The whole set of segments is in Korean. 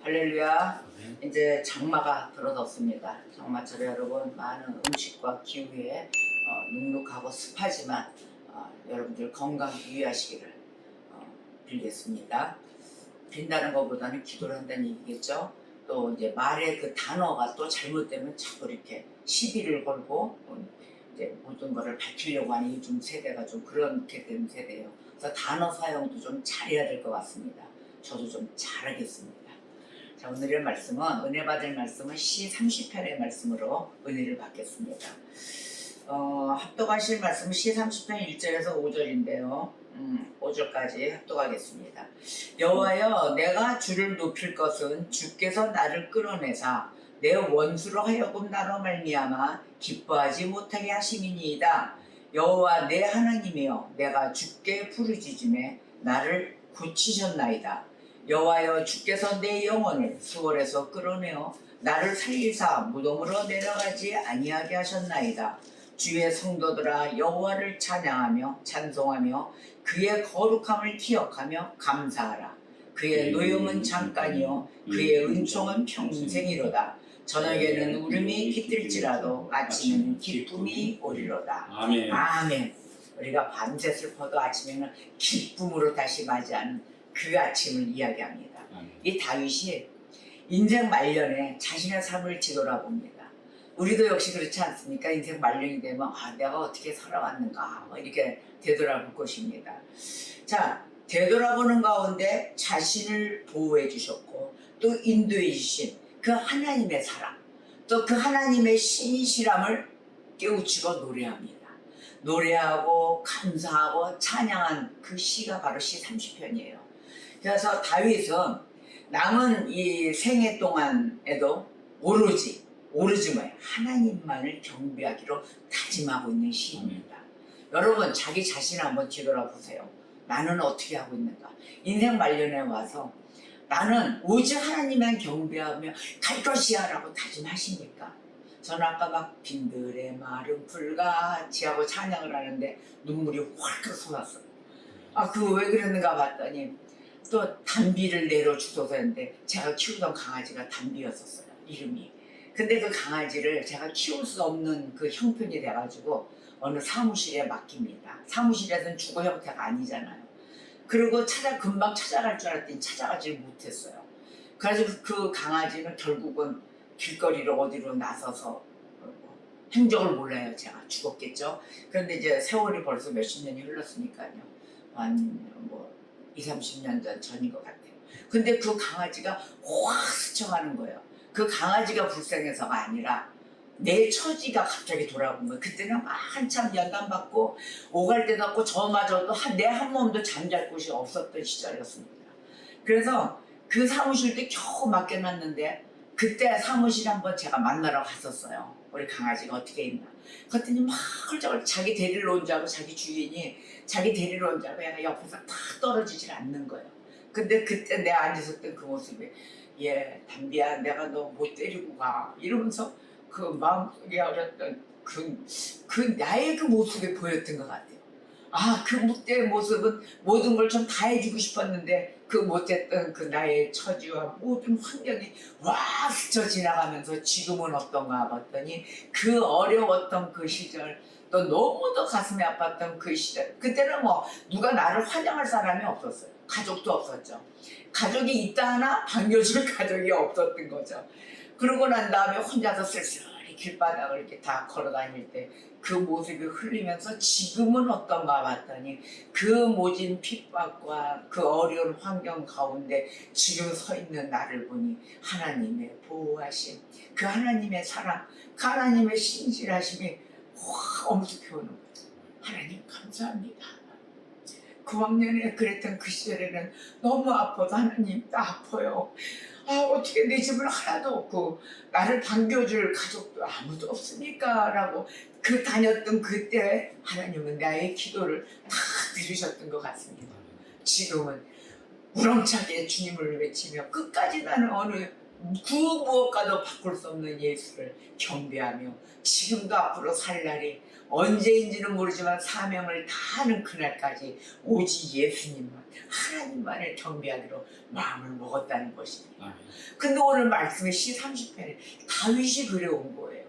할렐루야. 이제 장마가 들어섰습니다. 장마철에 여러분 많은 음식과 기후에 눅눅하고 습하지만 여러분들 건강 유의하시기를 빌겠습니다. 빈다는 것보다는 기도를 한다는 얘기겠죠. 또 이제 말의 그 단어가 또 잘못되면 자꾸 이렇게 시비를 걸고 이제 모든 것을 밝히려고 하는 요즘 세대가 좀 그렇게 된 세대예요. 그래서 단어 사용도 좀 잘해야 될 것 같습니다. 저도 좀 잘하겠습니다. 자, 오늘의 말씀은 은혜 받을 말씀은 시 30편의 말씀으로 은혜를 받겠습니다. 합독하실 말씀은 시 30편 1절에서 5절인데요. 5절까지 합독하겠습니다. 여호와여, 내가 주를 높일 것은 주께서 나를 끌어내사 내 원수로 하여금 나로 말미암아 기뻐하지 못하게 하심이니이다. 여호와 내 하나님이여, 내가 주께 부르짖음에 나를 고치셨나이다. 여호와여, 주께서 내 영혼을 수월에서 끌어내어 나를 살리사 무덤으로 내려가지 아니하게 하셨나이다. 주의 성도들아, 여호와를 찬양하며 찬송하며 그의 거룩함을 기억하며 감사하라. 그의 노염은 잠깐이요 그의 은총은 평생이로다. 저녁에는 울음이 깃들지라도 아침에는 기쁨이 오리로다. 아멘. 아멘. 우리가 밤새 슬퍼도 아침에는 기쁨으로 다시 맞이하는 그 아침을 이야기합니다. 이 다윗이 인생 말년에 자신의 삶을 뒤돌아봅니다. 우리도 역시 그렇지 않습니까? 인생 말년이 되면 내가 어떻게 살아왔는가 이렇게 되돌아볼 것입니다. 자, 되돌아보는 가운데 자신을 보호해 주셨고 또 인도해 주신 그 하나님의 사랑, 또 그 하나님의 신실함을 깨우치고 노래합니다. 노래하고 감사하고 찬양한 그 시가 바로 시 30편이에요. 그래서 다윗은 남은 이 생애 동안에도 오로지 뭐예요? 하나님만을 경배하기로 다짐하고 있는 시입니다. 여러분, 자기 자신을 한번 뒤돌아보세요. 나는 어떻게 하고 있는가? 인생 말년에 와서 나는 오직 하나님만 경배하며 갈 것이야 라고 다짐하십니까? 저는 아까 막 빈들의 마른 풀같이 하고 찬양을 하는데 눈물이 활컥 쏟았어요. 그거 왜 그랬는가 봤더니 또 단비를 내려주소서 했는데 제가 키우던 강아지가 단비였었어요, 이름이. 근데 그 강아지를 제가 키울 수 없는 그 형편이 돼가지고 어느 사무실에 맡깁니다. 사무실에서는 주거 형태가 아니잖아요. 그리고 금방 찾아갈 줄 알았더니 찾아가지를 못했어요. 그래서 그 강아지는 결국은 길거리로 어디로 나서서 행적을 몰라요. 제가 죽었겠죠. 그런데 이제 세월이 벌써 몇십 년이 흘렀으니까요. 한 20-30년 전인 것 같아요. 근데 그 강아지가 확 스쳐가는 거예요. 그 강아지가 불쌍해서가 아니라 내 처지가 갑자기 돌아온 거예요. 그때는 한참 연단받고 오갈 데도 없고 저마저도 내 한 몸도 잠잘 곳이 없었던 시절이었습니다. 그래서 그 사무실도 겨우 맡겨놨는데 그때 사무실 한번 제가 만나러 갔었어요. 우리 강아지가 어떻게 있나. 그랬더니 막 헐쩍 자기 데리러 온 줄 알고 자기 주인이 자기 데리러 온 줄 알고 얘가 옆에서 탁 떨어지질 않는 거예요. 근데 그때 내가 앉았었던 그 모습이 담비야, 내가 너 못 데리고 가 이러면서 그 마음속에 어렸던 그 나의 그 모습이 보였던 것 같아요. 그 무대의 모습은 모든 걸 좀 다 해주고 싶었는데 그 못했던 그 나의 처지와 모든 환경이 와 스쳐 지나가면서 지금은 어떤가 봤더니 그 어려웠던 그 시절, 또 너무도 가슴이 아팠던 그 시절, 그때는 누가 나를 환영할 사람이 없었어요. 가족도 없었죠. 가족이 있다 하나 반겨줄 가족이 없었던 거죠. 그러고 난 다음에 혼자서 쓸쓸히 길바닥을 이렇게 다 걸어 다닐 때 그 모습이 흘리면서 지금은 어떤가 봤더니 그 모진 핍박과 그 어려운 환경 가운데 지금 서 있는 나를 보니 하나님의 보호하심, 그 하나님의 사랑, 그 하나님의 신실하심이 확 엄습해 오는 거죠. 하나님 감사합니다. 그 왕년에 그랬던 그 시절에는 너무 아파도 하나님 나 아파요. 어떻게 내 집은 하나도 없고 나를 반겨줄 가족도 아무도 없으니까 라고 그 다녔던 그때 하나님은 나의 기도를 다 들으셨던 것 같습니다. 지금은 우렁차게 주님을 외치며 끝까지 나는 어느 그 무엇과도 바꿀 수 없는 예수를 경배하며 지금도 앞으로 살 날이 언제인지는 모르지만 사명을 다하는 그날까지 오직 예수님만, 하나님만을 경배하기로 마음을 먹었다는 것입니다. 근데 오늘 말씀의 시30편에 다윗이 그려온 거예요.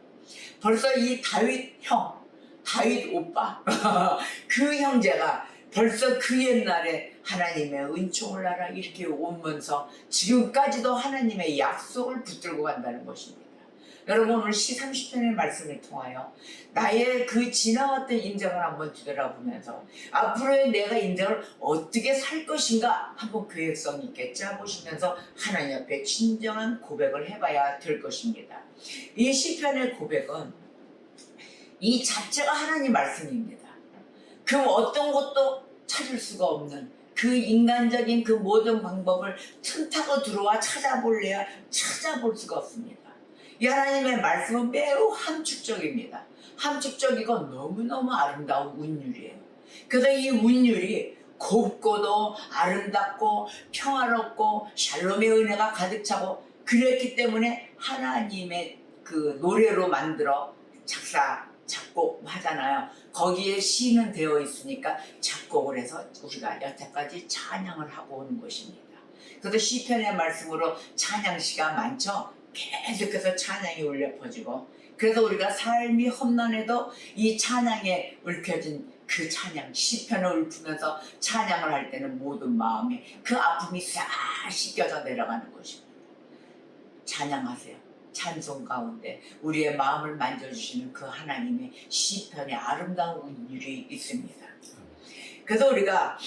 벌써 이 다윗 형, 다윗 오빠 그 형제가 벌써 그 옛날에 하나님의 은총을 알아 이렇게 오면서 지금까지도 하나님의 약속을 붙들고 간다는 것입니다. 여러분 오늘 시30편의 말씀을 통하여 나의 그 지나왔던 인생을 한번 뒤돌아보면서 앞으로의 내가 인생을 어떻게 살 것인가 한번 계획성 있게 짜보시면서 하나님 앞에 진정한 고백을 해봐야 될 것입니다. 이 시편의 고백은 이 자체가 하나님 말씀입니다. 그 어떤 것도 찾을 수가 없는 그 인간적인 그 모든 방법을 틈타고 들어와 찾아볼래야 찾아볼 수가 없습니다. 이 하나님의 말씀은 매우 함축적입니다. 함축적이고 너무너무 아름다운 운율이에요. 그래서 이 운율이 곱고도 아름답고 평화롭고 샬롬의 은혜가 가득 차고 그랬기 때문에 하나님의 그 노래로 만들어 작곡 하잖아요. 거기에 시는 되어 있으니까 작곡을 해서 우리가 여태까지 찬양을 하고 오는 것입니다. 그래서 시편의 말씀으로 찬양시가 많죠. 계속해서 찬양이 울려 퍼지고 그래서 우리가 삶이 험난해도 이 찬양에 읊혀진 그 찬양 시편을 읊으면서 찬양을 할 때는 모든 마음에 그 아픔이 싹 씻겨져 내려가는 것입니다. 찬양하세요. 찬송 가운데 우리의 마음을 만져주시는 그 하나님의 시편의 아름다운 운율이 있습니다. 그래서 우리가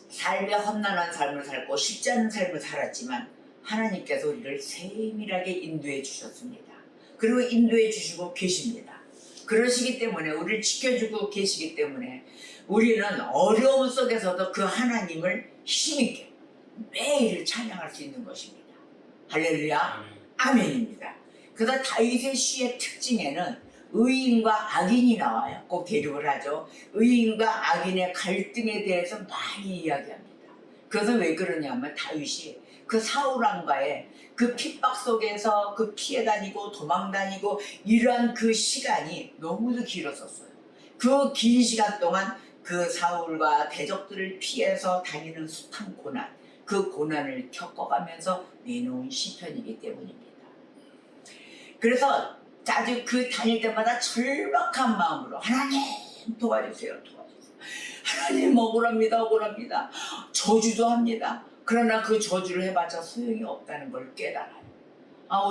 삶의 험난한 삶을 살고 쉽지 않은 삶을 살았지만 하나님께서 우리를 세밀하게 인도해 주셨습니다. 그리고 인도해 주시고 계십니다. 그러시기 때문에 우리를 지켜주고 계시기 때문에 우리는 어려움 속에서도 그 하나님을 힘있게 매일 찬양할 수 있는 것입니다. 할렐루야. 아멘입니다. 그래서 다윗의 시의 특징에는 의인과 악인이 나와요. 꼭 대립을 하죠. 의인과 악인의 갈등에 대해서 많이 이야기합니다. 그래서 왜 그러냐면 다윗이 그 사울왕과의 그 핍박 속에서 그 피해 다니고 도망 다니고 이러한 그 시간이 너무도 길었었어요. 그 긴 시간 동안 그 사울과 대적들을 피해서 다니는 숱한 고난, 그 고난을 겪어가면서 내놓은 시편이기 때문입니다. 그래서 아주 그 다닐 때마다 절박한 마음으로 하나님 도와주세요. 하나님 억울합니다. 저주도 합니다. 그러나 그 저주를 해봤자 소용이 없다는 걸 깨달아요.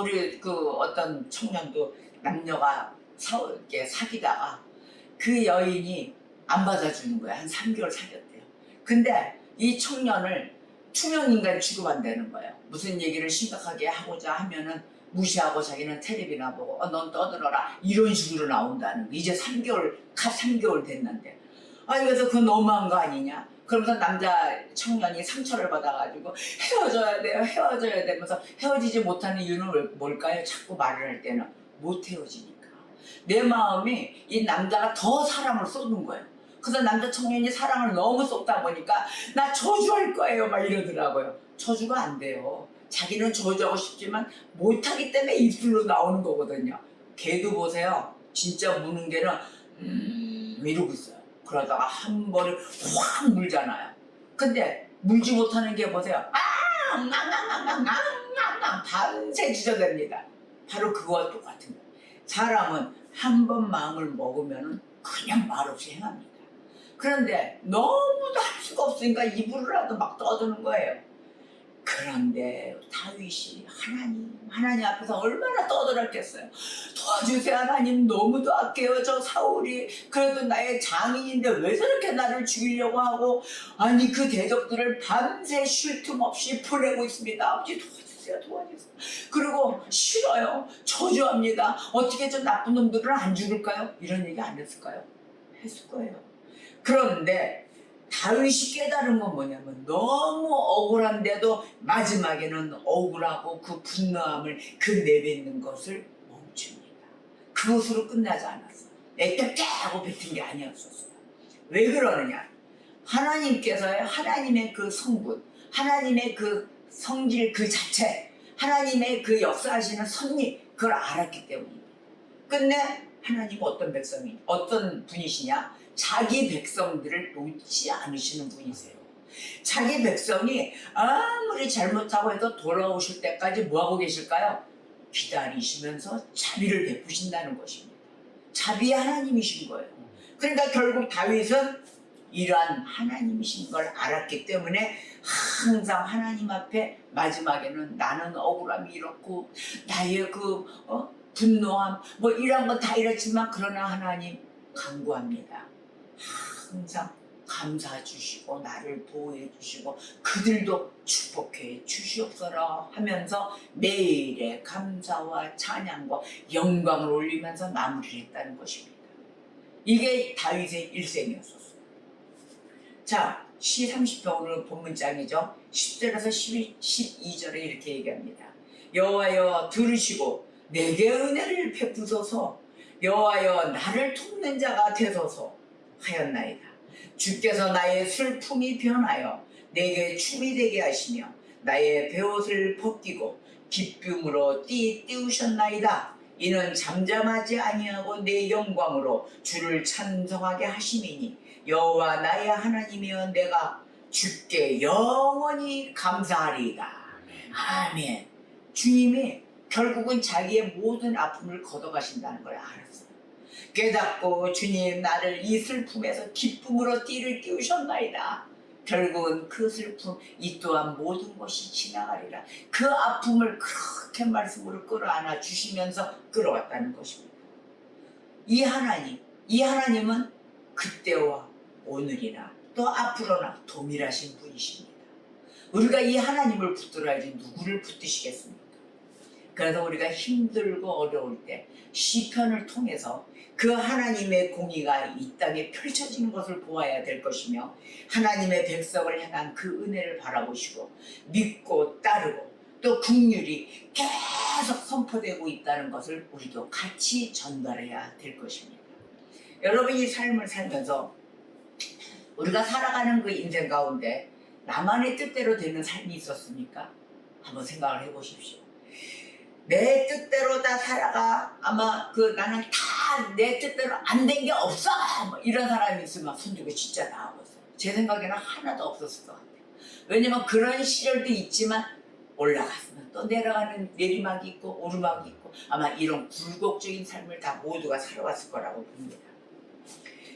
우리 그 어떤 청년도 남녀가 이렇게 사귀다가 그 여인이 안 받아주는 거야. 한 3개월 사귀었대요. 근데 이 청년을 투명인간 취급한다는 거예요. 무슨 얘기를 심각하게 하고자 하면은 무시하고 자기는 텔레비나 보고 넌 떠들어라 이런 식으로 나온다는 거. 이제 3개월 됐는데 그래서 그거 너무한 거 아니냐. 그러면서 남자 청년이 상처를 받아가지고 헤어져야 되면서 헤어지지 못하는 이유는 뭘까요? 자꾸 말을 할 때는 못 헤어지니까. 내 마음이 이 남자가 더 사랑을 쏟은 거예요. 그래서 남자 청년이 사랑을 너무 쏟다 보니까 나 저주할 거예요 막 이러더라고요. 저주가 안 돼요. 자기는 저주하고 싶지만 못하기 때문에 입술로 나오는 거거든요. 개도 보세요. 진짜 무는 개는 이러고 있어요. 그러다가 한 번에 확 물잖아요. 근데 물지 못하는 개 보세요. 밤새 지저댑니다. 바로 그거와 똑같은 거예요. 사람은 한 번 마음을 먹으면 그냥 말없이 행합니다. 그런데 너무도 할 수가 없으니까 입으로라도 막 떠드는 거예요. 그런데 다윗이 하나님 앞에서 얼마나 떠들었겠어요. 도와주세요 하나님, 너무도 악해요. 저 사울이 그래도 나의 장인인데 왜 저렇게 나를 죽이려고 하고 그 대적들을 밤새 쉴 틈 없이 보내고 있습니다. 아버지 도와주세요. 그리고 싫어요. 저주합니다. 어떻게 저 나쁜 놈들은 안 죽을까요? 이런 얘기 안 했을까요? 했을 거예요. 그런데 다윗이 깨달은 건 뭐냐면 너무 억울한데도 마지막에는 억울하고 그 분노함을 그 내뱉는 것을 멈춥니다. 그것으로 끝나지 않았어. 애꿎게 하고 뱉은 게 아니었었어요. 왜 그러느냐? 하나님의 그 성분, 하나님의 그 성질 그 자체, 하나님의 그 역사하시는 섭리 그걸 알았기 때문입니다. 끝내 하나님 어떤 분이시냐? 자기 백성들을 놓지 않으시는 분이세요. 자기 백성이 아무리 잘못하고 해도 돌아오실 때까지 뭐하고 계실까요? 기다리시면서 자비를 베푸신다는 것입니다. 자비의 하나님이신 거예요. 그러니까 결국 다윗은 이러한 하나님이신 걸 알았기 때문에 항상 하나님 앞에 마지막에는 나는 억울함이 이렇고 나의 분노함 이런 건 다 이렇지만 그러나 하나님 간구합니다. 항상 감사해 주시고 나를 보호해 주시고 그들도 축복해 주시옵소서 하면서 매일의 감사와 찬양과 영광을 올리면서 마무리를 했다는 것입니다. 이게 다윗의 일생이었었어요. 자, 시 30편 오늘 본문장이죠. 10절에서 12절에 이렇게 얘기합니다. 여호와여 들으시고 내게 은혜를 베푸소서. 여호와여 나를 돕는 자가 되소서 하였나이다. 주께서 나의 슬픔이 변하여 내게 춤이 되게 하시며 나의 베옷을 벗기고 기쁨으로 띄우셨나이다. 이는 잠잠하지 아니하고 내 영광으로 주를 찬송하게 하심이니 여호와 나의 하나님이여 내가 주께 영원히 감사하리이다. 아멘. 주님이 결국은 자기의 모든 아픔을 걷어가신다는 걸 알았어요. 깨닫고 주님 나를 이 슬픔에서 기쁨으로 띄우셨나이다. 결국은 그 슬픔 이 또한 모든 것이 지나가리라. 그 아픔을 그렇게 말씀으로 끌어안아 주시면서 끌어왔다는 것입니다. 이 하나님은 그때와 오늘이나 또 앞으로나 동일하신 분이십니다. 우리가 이 하나님을 붙들어야지 누구를 붙드시겠습니까? 그래서 우리가 힘들고 어려울 때 시편을 통해서 그 하나님의 공의가 이 땅에 펼쳐지는 것을 보아야 될 것이며 하나님의 백성을 향한 그 은혜를 바라보시고 믿고 따르고 또 긍휼이 계속 선포되고 있다는 것을 우리도 같이 전달해야 될 것입니다. 여러분이 삶을 살면서 우리가 살아가는 그 인생 가운데 나만의 뜻대로 되는 삶이 있었습니까? 한번 생각을 해보십시오. 내 뜻대로 다 살아가. 아마 나는 다 내 뜻대로 안 된 게 없어. 이런 사람이 있으면 손들고 진짜 나아봤어요. 제 생각에는 하나도 없었을 것 같아요. 왜냐면 그런 시절도 있지만 올라갔으면 또 내려가는 내리막이 있고 오르막이 있고 아마 이런 굴곡적인 삶을 다 모두가 살아왔을 거라고 봅니다.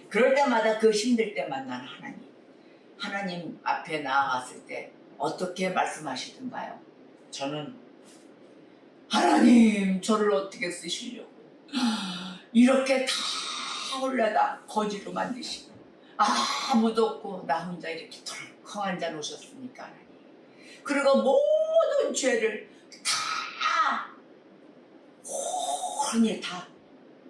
그럴 때마다 그 힘들 때 만난 하나님 앞에 나아갔을 때 어떻게 말씀하시던가요? 저는 하나님 저를 어떻게 쓰시려고 이렇게 다 올라다 거지로 만드시고 아무도 없고 나 혼자 이렇게 덜컹 앉아 놓으셨습니까 하나님. 그리고 모든 죄를 다 훤히 다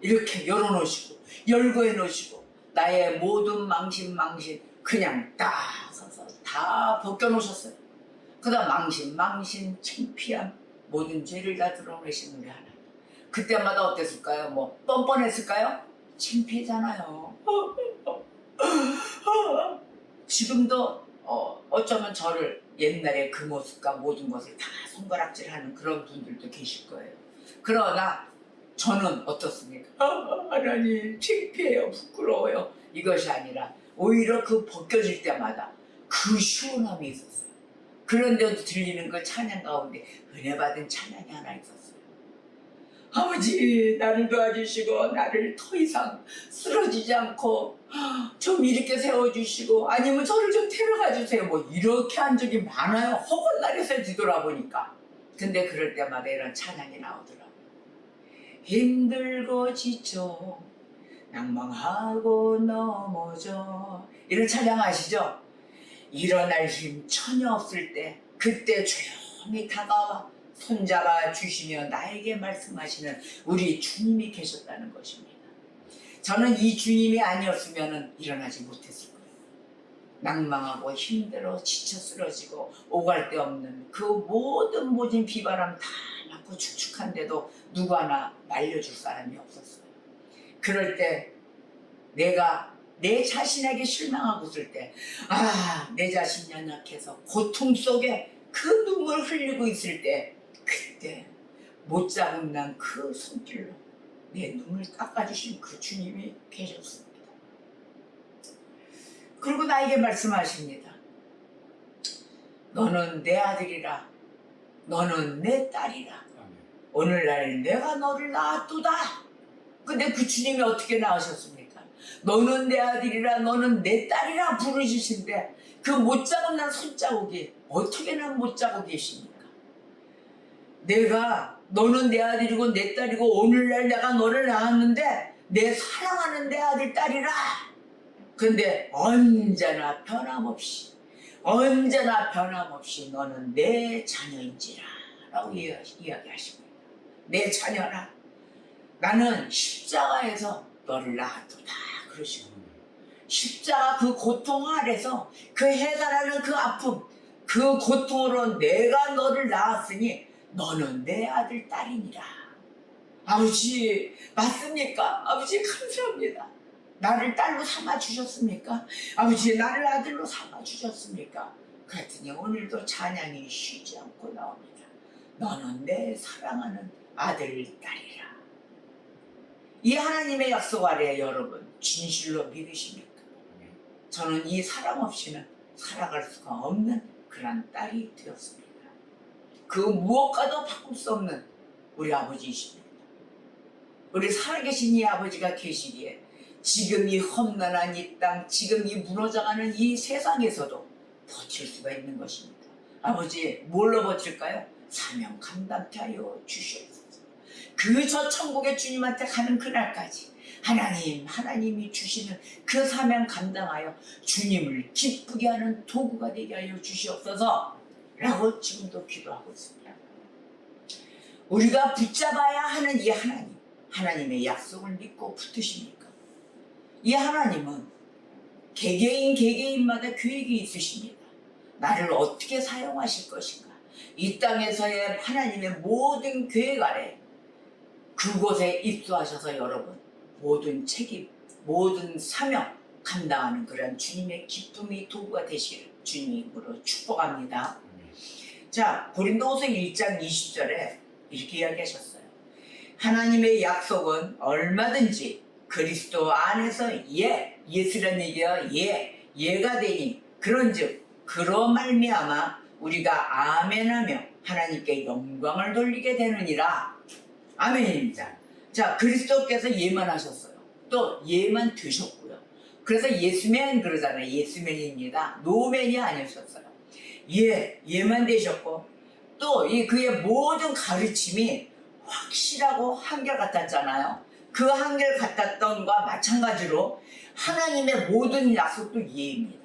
이렇게 열어놓으시고 열거해 놓으시고 나의 모든 망신 그냥 딱 서서 다 벗겨놓으셨어요. 그다음 망신 창피함 모든 죄를 다 드러내신 우리 하나님. 그때마다 어땠을까요? 뻔뻔했을까요? 창피하잖아요. 지금도 어쩌면 저를 옛날에 그 모습과 모든 것을 다 손가락질하는 그런 분들도 계실 거예요. 그러나 저는 어떻습니까? 하나님 창피해요, 부끄러워요. 이것이 아니라 오히려 그 벗겨질 때마다 그 시원함이 있었어요. 그런데도 들리는 그 찬양 가운데 은혜 받은 찬양이 하나 있었어요. 아버지 나를 도와주시고 나를 더 이상 쓰러지지 않고 좀 이렇게 세워주시고 아니면 저를 좀 데려가 주세요. 이렇게 한 적이 많아요. 허건 날에서 뒤돌아보니까. 근데 그럴 때마다 이런 찬양이 나오더라고요. 힘들고 지쳐 낭망하고 넘어져 이런 찬양 아시죠? 일어날 힘 전혀 없을 때 그때 조용히 다가와 손잡아 주시며 나에게 말씀하시는 우리 주님이 계셨다는 것입니다. 저는 이 주님이 아니었으면 일어나지 못했을 거예요. 낭망하고 힘들어 지쳐 쓰러지고 오갈 데 없는 그 모든 비바람 다 맞고 축축한데도 누구 하나 말려줄 사람이 없었어요. 그럴 때 내가 내 자신에게 실망하고 있을 때 내 자신이 연약해서 고통 속에 그 눈물 흘리고 있을 때 그때 못 잡은 난 그 손길로 내 눈을 닦아주신 그 주님이 계셨습니다. 그리고 나에게 말씀하십니다. 너는 내 아들이라, 너는 내 딸이라. 오늘날 내가 너를 낳았도다. 근데 그 주님이 어떻게 낳으셨습니까? 너는 내 아들이라, 너는 내 딸이라 부르시신데 그 못자국 난 손자국이 어떻게나 못자고 계십니까? 내가 너는 내 아들이고 내 딸이고 오늘날 내가 너를 낳았는데 내 사랑하는 내 아들 딸이라. 근데 언제나 변함없이 너는 내 자녀인지라 라고 이야기하십니다. 내 자녀라. 나는 십자가에서 너를 낳았도다 그러시고, 십자가 그 고통 아래서 그 해달하는 그 아픔, 그 고통으로 내가 너를 낳았으니 너는 내 아들 딸이니라. 아버지 맞습니까? 아버지 감사합니다. 나를 딸로 삼아 주셨습니까? 아버지 나를 아들로 삼아 주셨습니까? 그랬더니 오늘도 찬양이 쉬지 않고 나옵니다. 너는 내 사랑하는 아들 딸이라. 이 하나님의 약속 아래 여러분 진실로 믿으십니까? 저는 이 사랑 없이는 살아갈 수가 없는 그런 딸이 되었습니다. 그 무엇과도 바꿀 수 없는 우리 아버지이십니다. 우리 살아계신 이 아버지가 계시기에 지금 이 험난한 이 땅, 지금 이 무너져가는 이 세상에서도 버틸 수가 있는 것입니다. 아버지 뭘로 버틸까요? 사명 감당케 하여 주시옵소서. 그 저 천국의 주님한테 가는 그날까지 하나님이 주시는 그 사명 감당하여 주님을 기쁘게 하는 도구가 되게 하여 주시옵소서 라고 지금도 기도하고 있습니다. 우리가 붙잡아야 하는 이 하나님의 약속을 믿고 붙으십니까? 이 하나님은 개개인마다 계획이 있으십니다. 나를 어떻게 사용하실 것인가? 이 땅에서의 하나님의 모든 계획 아래 그곳에 입수하셔서 여러분 모든 책임, 모든 사명 감당하는 그런 주님의 기쁨이 도구가 되시기를 주님으로 축복합니다. 자, 고린도후서 1장 20절에 이렇게 이야기하셨어요. 하나님의 약속은 얼마든지 그리스도 안에서 예스라는 얘기야. 예가 되니 그런즉 그로 말미암아 우리가 아멘하며 하나님께 영광을 돌리게 되느니라. 아멘입니다. 자, 그리스도께서 예만 하셨어요. 또 예만 되셨고요. 그래서 예수맨 그러잖아요. 예수맨입니다. 노맨이 아니셨어요. 예만 되셨고 또 그의 모든 가르침이 확실하고 한결같았잖아요. 그 한결같았던 것과 마찬가지로 하나님의 모든 약속도 예입니다.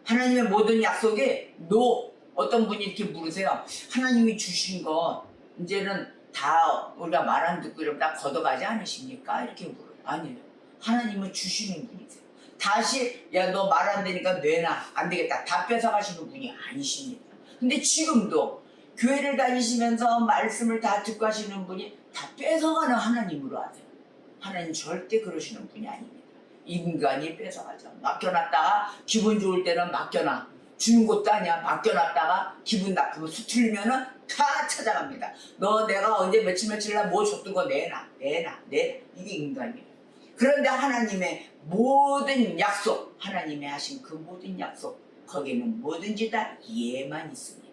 하나님의 모든 약속이 어떤 분이 이렇게 물으세요. 하나님이 주신 거 이제는 다 우리가 말 안 듣고 이러면 다 걷어가지 않으십니까? 이렇게 물어요. 아니에요. 하나님은 주시는 분이세요. 다시 너 말 안 되니까 내놔. 안 되겠다. 다 뺏어가시는 분이 아니십니다. 근데 지금도 교회를 다니시면서 말씀을 다 듣고 하시는 분이 다 뺏어가는 하나님으로 하세요. 하나님 절대 그러시는 분이 아닙니다. 인간이 뺏어가죠. 맡겨놨다가 기분 좋을 때는 맡겨놔. 주는 것도 아니야. 맡겨놨다가 기분 나쁘고 수틀리면은 다 찾아갑니다. 너 내가 언제 며칠 날 뭐 줬던 거 내놔. 이게 인간이에요. 그런데 하나님의 모든 약속, 하나님이 하신 그 모든 약속, 거기는 뭐든지 다 예만 있습니다.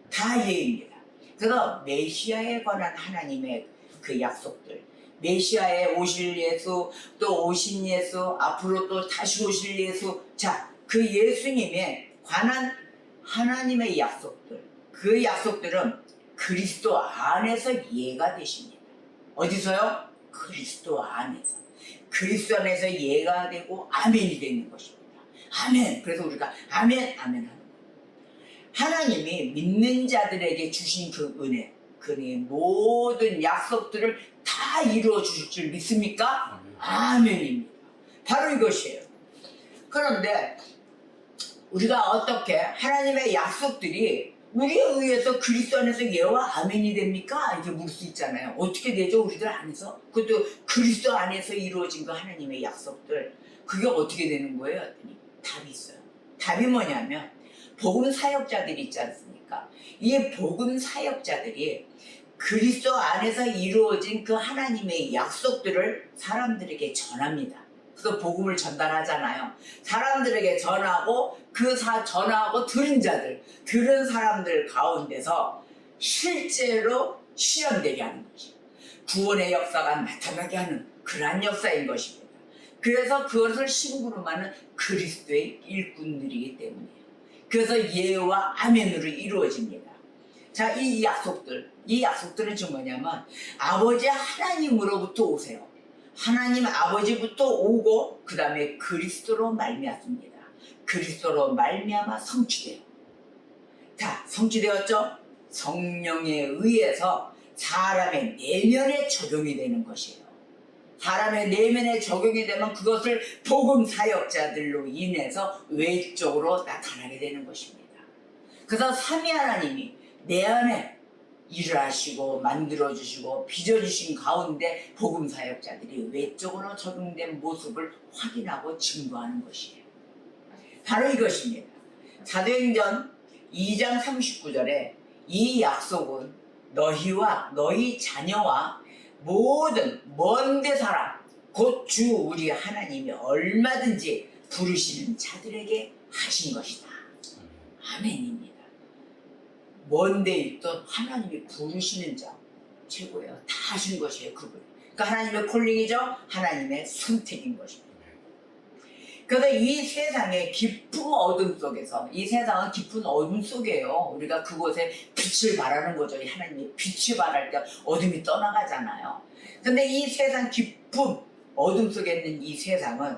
다 예입니다. 그래서 메시아에 관한 하나님의 그 약속들, 메시아에 오실 예수, 또 오신 예수, 앞으로 또 다시 오실 예수, 자, 그 예수님에 관한 하나님의 약속들, 그 약속들은 그리스도 안에서 예가 되십니다. 어디서요? 그리스도 안에서. 그리스도 안에서 예가 되고 아멘이 되는 것입니다. 아멘. 그래서 우리가 아멘 하는 거예요. 하나님이 믿는 자들에게 주신 그 은혜, 그의 모든 약속들을 다 이루어 주실 줄 믿습니까? 아멘입니다. 바로 이것이에요. 그런데 우리가 어떻게 하나님의 약속들이 우리에 의해서 그리스도 안에서 예와 아멘이 됩니까? 이렇게 물 수 있잖아요. 어떻게 되죠? 우리들 안에서? 그것도 그리스도 안에서 이루어진 그 하나님의 약속들, 그게 어떻게 되는 거예요? 했더니 답이 있어요. 답이 뭐냐면 복음 사역자들이 있지 않습니까? 이 복음 사역자들이 그리스도 안에서 이루어진 그 하나님의 약속들을 사람들에게 전합니다. 그래서 복음을 전달하잖아요. 사람들에게 전하고 전하고 들은 자들, 들은 사람들 가운데서 실제로 실현되게 하는 것이죠. 구원의 역사가 나타나게 하는 그러한 역사인 것입니다. 그래서 그것을 심부름하는 그리스도의 일꾼들이기 때문이에요. 그래서 예와 아멘으로 이루어집니다. 자, 이 약속들은 지금 뭐냐면 아버지 하나님으로부터 오세요. 하나님 아버지부터 오고 그 다음에 그리스도로 말미암습니다. 그리스도로 말미암아 성취돼요. 자, 성취되었죠? 성령에 의해서 사람의 내면에 적용이 되는 것이에요. 사람의 내면에 적용이 되면 그것을 복음 사역자들로 인해서 외적으로 나타나게 되는 것입니다. 그래서 삼위 하나님이 내 안에 일을 하시고 만들어주시고 빚어주신 가운데 복음 사역자들이 외적으로 적용된 모습을 확인하고 증거하는 것이에요. 바로 이것입니다. 사도행전 2장 39절에 이 약속은 너희와 너희 자녀와 모든 먼데 사람 곧 주 우리 하나님이 얼마든지 부르시는 자들에게 하신 것이다. 아멘입니다. 먼데 있던 하나님이 부르시는 자 최고예요. 다 하신 것이에요. 그분. 그러니까 하나님의 콜링이죠. 하나님의 선택인 것입니다. 그래서 이 세상의 깊은 어둠 속에서, 이 세상은 깊은 어둠 속이에요. 우리가 그곳에 빛을 발하는 거죠. 하나님이 빛을 발할 때 어둠이 떠나가잖아요. 근데 이 세상 깊은 어둠 속에 있는 이 세상은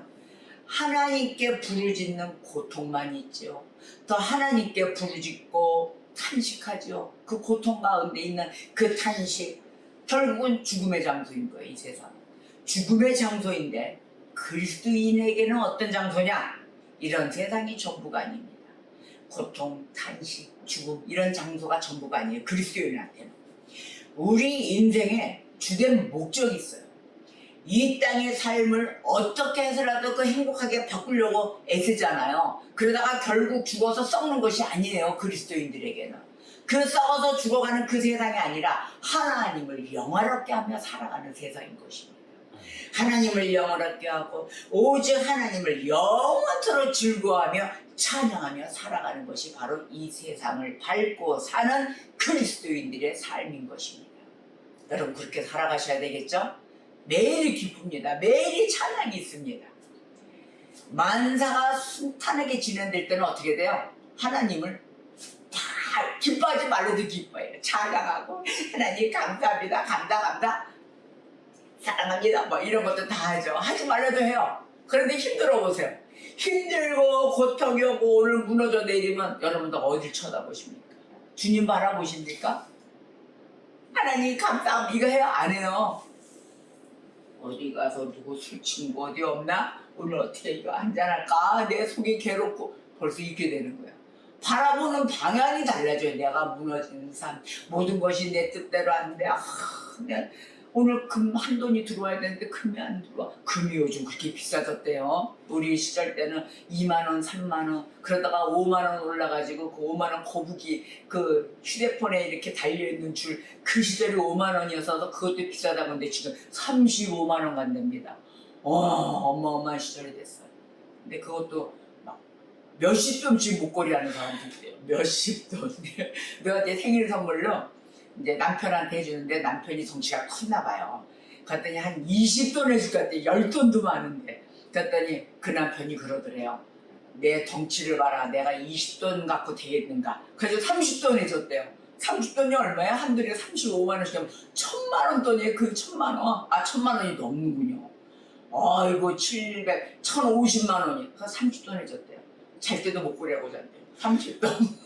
하나님께 부르짖는 고통만 있죠. 더 하나님께 부르짖고 탄식하죠. 그 고통 가운데 있는 그 탄식, 결국은 죽음의 장소인 거예요. 이 세상은 죽음의 장소인데 그리스도인에게는 어떤 장소냐? 이런 세상이 전부가 아닙니다. 고통, 탄식, 죽음 이런 장소가 전부가 아니에요. 그리스도인한테는. 우리 인생에 주된 목적이 있어요. 이 땅의 삶을 어떻게 해서라도 그 행복하게 바꾸려고 애쓰잖아요. 그러다가 결국 죽어서 썩는 것이 아니에요. 그리스도인들에게는. 그 썩어서 죽어가는 그 세상이 아니라 하나님을 영화롭게 하며 살아가는 세상인 것입니다. 하나님을 영원하게 하고 오직 하나님을 영원토록 즐거워하며 찬양하며 살아가는 것이 바로 이 세상을 밟고 사는 그리스도인들의 삶인 것입니다. 여러분 그렇게 살아가셔야 되겠죠? 매일이 기쁩니다. 매일이 찬양이 있습니다. 만사가 순탄하게 진행될 때는 어떻게 돼요? 하나님을 다 기뻐하지 말아도 기뻐해요. 찬양하고 하나님 감사합니다. 감사 사랑합니다. 뭐 이런 것도 다 하죠. 하지 말라도 해요. 그런데 힘들어 보세요. 힘들고 고통이 오고 오늘 무너져 내리면 여러분들 어딜 쳐다보십니까? 주님 바라보십니까? 하나님 감사합니다. 이거 해요? 안 해요. 어디 가서 누구 술 친구 어디 없나? 오늘 어떻게 이거 한잔할까? 내 속이 괴롭고 벌써 이렇게 되는 거야. 바라보는 방향이 달라져요. 내가 무너지는 삶. 모든 것이 내 뜻대로 안 돼. 오늘 금 한 돈이 들어와야 되는데 금이 안 들어와. 금이 요즘 그렇게 비싸졌대요. 우리 시절 때는 2만 원, 3만 원 그러다가 5만 원 올라가지고 그 5만 원 거북이 그 휴대폰에 이렇게 달려있는 줄 그 시절이 5만 원이어서 그것도 비싸다고 하는데 지금 35만 원 간답니다. 어마어마한 시절이 됐어요. 근데 그것도 막 몇십 돈씩 목걸이 하는 사람도 있대요. 몇십 돈. 내가 내 생일 선물로 이제 남편한테 해주는데 남편이 덩치가 컸나 봐요. 그랬더니 한 20돈 해줄 것 같아. 10돈도 많은데. 그랬더니 그 남편이 그러더래요. 내 덩치를 봐라. 내가 20돈 갖고 되겠는가. 그래서 30돈 해줬대요. 30돈이 얼마야? 한 돈에 35만 원씩 하면 1000만 원 돈이에요. 그 1000만 원. 1000만 원이 넘는군요. 아이고 700, 1050만 원이. 그래서 30돈 해줬대요. 잘 때도 목걸이 하고 잔대요. 30돈.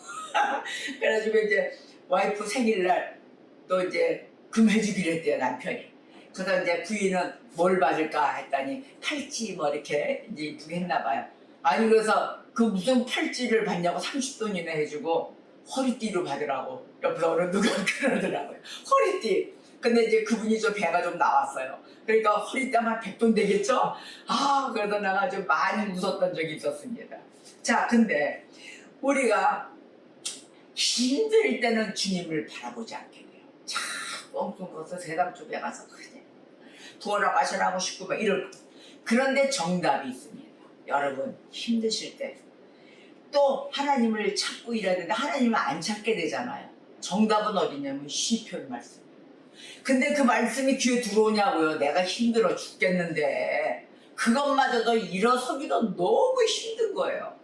그래가지고 이제 와이프 생일날 또 이제 금 해주기로 했대요, 남편이. 그래서 이제 부인은 뭘 받을까 했더니 팔찌 뭐 이렇게 이제 이쁘게 했나봐요. 아니 그래서 그 무슨 팔찌를 받냐고 30돈이나 해주고 허리띠로 받으라고 옆에서 어느 누가 그러더라고요. 허리띠. 근데 이제 그분이 좀 배가 좀 나왔어요. 그러니까 허리띠 한 100돈 되겠죠? 그래서 내가 좀 많이 웃었던 적이 있었습니다. 자, 근데 우리가 힘들 때는 주님을 바라보지 않게 돼요. 자꾸 뻥뻥 커서 세상 쪽에 가서 그냥 부어라 마셔라 하고 싶고 막 이럴 거. 그런데 정답이 있습니다. 여러분 힘드실 때 또 하나님을 찾고 일해야 되는데 하나님을 안 찾게 되잖아요. 정답은 어디냐면 시편 말씀. 근데 그 말씀이 귀에 들어오냐고요. 내가 힘들어 죽겠는데 그것마저도 일어서기도 너무 힘든 거예요.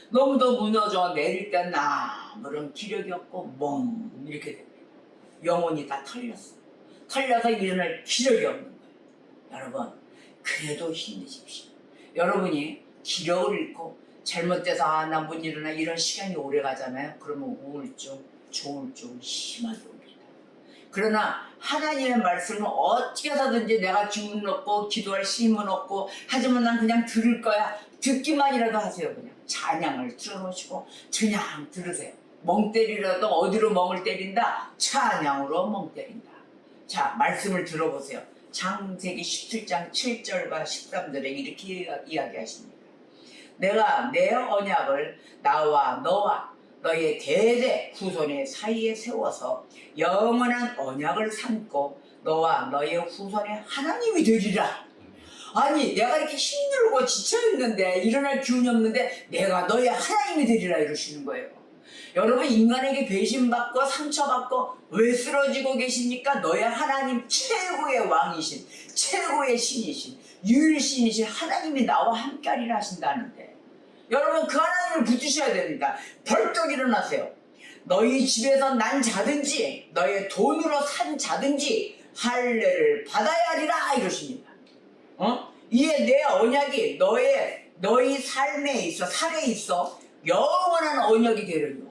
너무 더 무너져 내릴 땐 아무런 기력이 없고 멍 이렇게 됩니다. 영혼이 다 털렸어. 털려서 일어날 기력이 없는 거예요. 여러분 그래도 힘내십시오. 여러분이 기력을 잃고 잘못돼서 나 못 일어나 이런 시간이 오래 가잖아요. 그러면 우울증, 조울증 심하게 옵니다. 그러나 하나님의 말씀은 어떻게 해서든지 내가 기운 없고 기도할 힘은 없고 하지만 난 그냥 들을 거야. 듣기만이라도 하세요. 그냥 찬양을 틀어놓으시고 그냥 들으세요. 멍 때리라도 어디로 멍을 때린다? 찬양으로 멍 때린다. 자, 말씀을 들어보세요. 창세기 17장 7절과 13절에 이렇게 이야기하십니다. 내가 내 언약을 나와 너와 너의 대대 후손의 사이에 세워서 영원한 언약을 삼고 너와 너의 후손의 하나님이 되리라. 아니 내가 이렇게 힘들고 지쳐있는데 일어날 기운이 없는데 내가 너의 하나님이 되리라 이러시는 거예요. 여러분 인간에게 배신받고 상처받고 왜 쓰러지고 계십니까? 너의 하나님 최고의 왕이신 최고의 신이신 유일신이신 하나님이 나와 함께하리라 하신다는데 여러분 그 하나님을 붙드셔야 됩니다. 벌떡 일어나세요. 너희 집에서 난 자든지 너의 돈으로 산 자든지 할례를 받아야 하리라 이러십니다. 이에 내 언약이 너희 삶에 있어 살에 있어 영원한 언약이 되려니와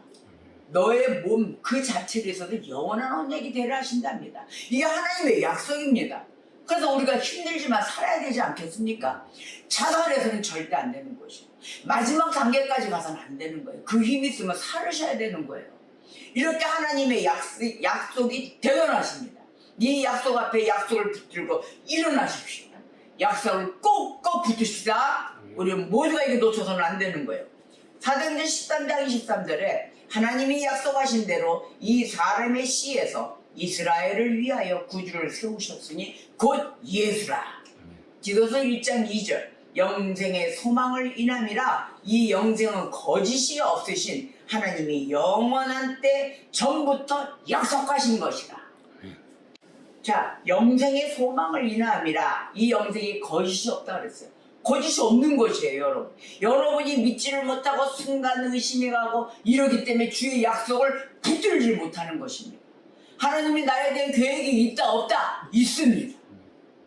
너의 몸 그 자체에 있어도 영원한 언약이 되려 하신답니다. 이게 하나님의 약속입니다. 그래서 우리가 힘들지만 살아야 되지 않겠습니까? 자살해서는 절대 안 되는 것이고 마지막 단계까지 가서는 안 되는 거예요. 그 힘이 있으면 살으셔야 되는 거예요. 이렇게 하나님의 약속이 대단하십니다. 이 약속 앞에 약속을 붙들고 일어나십시오. 약속을 꼭꼭 붙으시다. 우리 모두가 이게 놓쳐서는 안 되는 거예요. 사도행전 13장 23절에 하나님이 약속하신 대로 이 사람의 씨에서 이스라엘을 위하여 구주를 세우셨으니 곧 예수라. 디도서 1장 2절 영생의 소망을 인함이라. 이 영생은 거짓이 없으신 하나님이 영원한 때 전부터 약속하신 것이라. 자, 영생의 소망을 인함이라. 이 영생이 거짓이 없다 그랬어요. 거짓이 없는 것이에요, 여러분. 여러분이 믿지를 못하고 순간 의심이 가고 이러기 때문에 주의 약속을 붙들지 못하는 것입니다. 하나님이 나에 대한 계획이 있다 없다? 있습니다.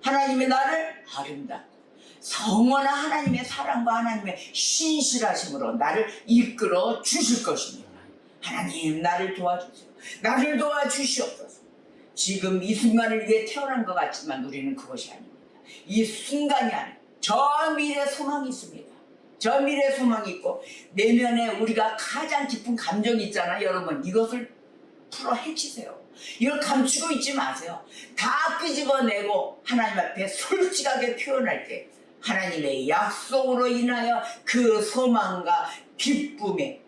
하나님이 나를 아름답고 성원한 하나님의 사랑과 하나님의 신실하심으로 나를 이끌어 주실 것입니다. 하나님 나를 도와주세요. 나를 도와주시옵소서. 지금 이 순간을 위해 태어난 것 같지만 우리는 그것이 아닙니다. 이 순간이 아니에요. 저 미래 소망이 있습니다. 저 미래 소망이 있고 내면에 우리가 가장 깊은 감정이 있잖아요. 여러분 이것을 풀어 헤치세요. 이걸 감추고 있지 마세요. 다 끄집어내고 하나님 앞에 솔직하게 표현할 때 하나님의 약속으로 인하여 그 소망과 기쁨의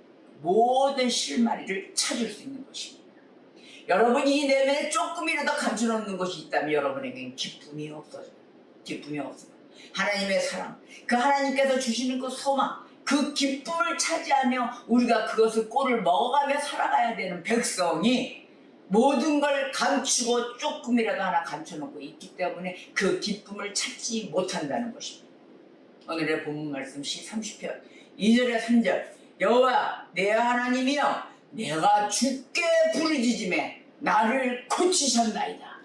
모든 실마리를 찾을 수 있는 것입니다. 여러분이 이 내면에 조금이라도 감춰놓는 것이 있다면 여러분에게는 기쁨이 없어져요. 기쁨이 없어요. 하나님의 사랑, 그 하나님께서 주시는 그 소망, 그 기쁨을 차지하며 우리가 그것을 꼴을 먹어가며 살아가야 되는 백성이 모든 걸 감추고 조금이라도 하나 감춰놓고 있기 때문에 그 기쁨을 찾지 못한다는 것입니다. 오늘의 본문 말씀 시 30편 2절에 3절 여호와 내 하나님이여 내가 주께 부르짖음에 나를 고치셨나이다.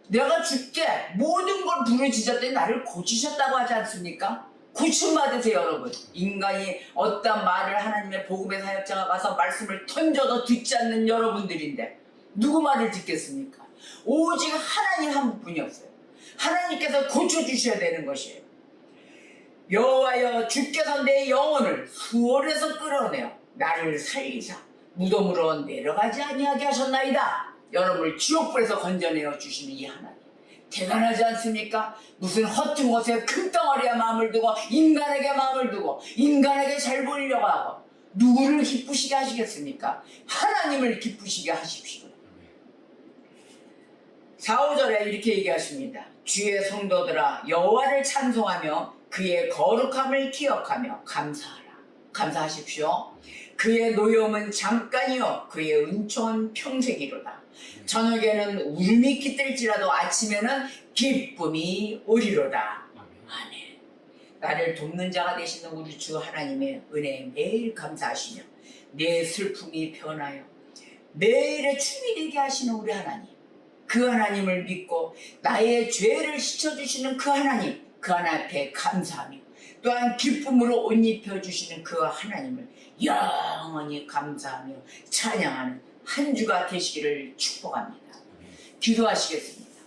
내가 주께 모든 걸 부르짖었더니 나를 고치셨다고 하지 않습니까? 고침받으세요 여러분. 인간이 어떤 말을 하나님의 복음의 사역자가 가서 말씀을 던져도 듣지 않는 여러분들인데 누구 말을 듣겠습니까? 오직 하나님 한 분이었어요. 하나님께서 고쳐주셔야 되는 것이에요. 여호와여 주께서 내 영혼을 수월에서 끌어내어 나를 살리사 무덤으로 내려가지 아니하게 하셨나이다. 여러분을 지옥불에서 건져내어 주시는 이 하나님 대단하지 않습니까? 무슨 허튼 곳에 큰 덩어리에 마음을 두고 인간에게 마음을 두고 인간에게 잘 보이려고 하고 누구를 기쁘시게 하시겠습니까? 하나님을 기쁘시게 하십시오. 4, 5절에 이렇게 얘기하십니다. 주의 성도들아 여호와를 찬송하며 그의 거룩함을 기억하며 감사하라. 감사하십시오. 그의 노여움은 잠깐이요 그의 은총은 평생이로다. 저녁에는 울음이 깃들지라도 아침에는 기쁨이 오리로다. 아멘. 나를 돕는 자가 되시는 우리 주 하나님의 은혜에 매일 감사하시며 내 슬픔이 변하여 매일의 춤이 되게 하시는 우리 하나님, 그 하나님을 믿고 나의 죄를 씻어주시는 그 하나님, 그 하나님 앞에 감사하며 또한 기쁨으로 옷 입혀주시는 그 하나님을 영원히 감사하며 찬양하는 한 주가 되시기를 축복합니다. 기도하시겠습니다.